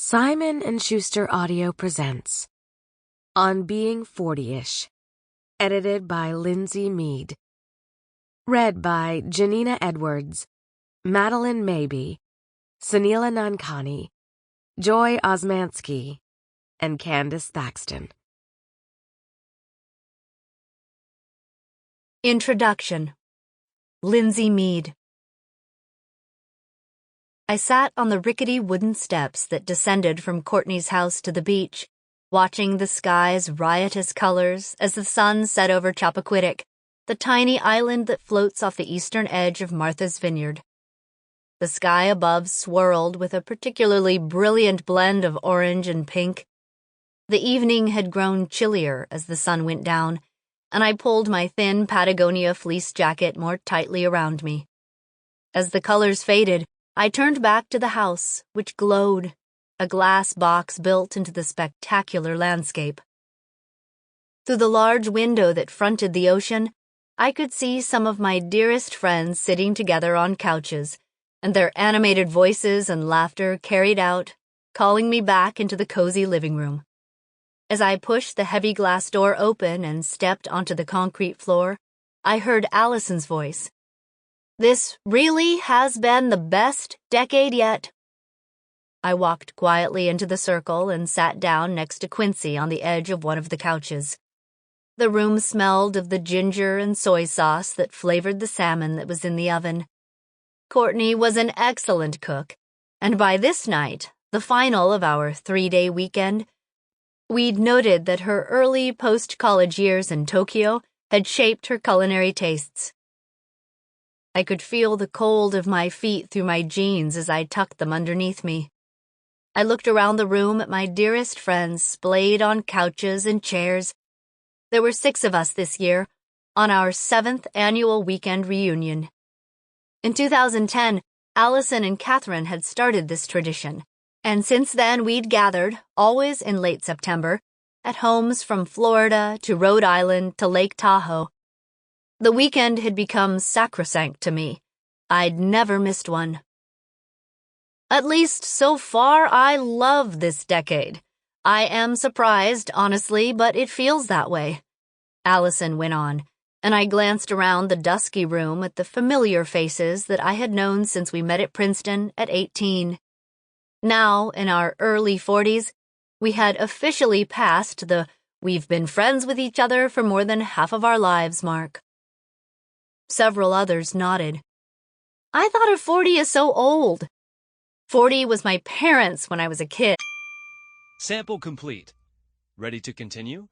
Simon & Schuster Audio presents On Being 40-ish, edited by Lindsay Mead. Read by Janina Edwards, Madeleine Maby, Soneela Nankani, Joy Osmanski, and Candace Thaxton. Introduction. Lindsay Mead. I sat on the rickety wooden steps that descended from Courtney's house to the beach, watching the sky's riotous colors as the sun set over Chappaquiddick, the tiny island that floats off the eastern edge of Martha's Vineyard. The sky above swirled with a particularly brilliant blend of orange and pink. The evening had grown chillier as the sun went down, and I pulled my thin Patagonia fleece jacket more tightly around me. As the colors faded, I turned back to the house, which glowed, a glass box built into the spectacular landscape. Through the large window that fronted the ocean, I could see some of my dearest friends sitting together on couches, and their animated voices and laughter carried out, calling me back into the cozy living room. As I pushed the heavy glass door open and stepped onto the concrete floor, I heard Allison's voice. "This really has been the best decade yet." I walked quietly into the circle and sat down next to Quincy on the edge of one of the couches. The room smelled of the ginger and soy sauce that flavored the salmon that was in the oven. Courtney was an excellent cook, and by this night, the final of our 3-day weekend, we'd noted that her early post-college years in Tokyo had shaped her culinary tastes. I could feel the cold of my feet through my jeans as I tucked them underneath me. I looked around the room at my dearest friends splayed on couches and chairs. There were 6 of us this year, on our 7th annual weekend reunion. In 2010, Allison and Catherine had started this tradition, and since then we'd gathered, always in late September, at homes from Florida to Rhode Island to Lake Tahoe. The weekend had become sacrosanct to me. I'd never missed one. At least so far, I love this decade. I am surprised, honestly, but it feels that way. Allison went on, and I glanced around the dusky room at the familiar faces that I had known since we met at Princeton at 18. Now, in our early 40s, we had officially passed the "we've been friends with each other for more than half of our lives" mark. Several others nodded. "I thought of 40 as so old. 40 was my parents when I was a kid." Sample complete. Ready to continue?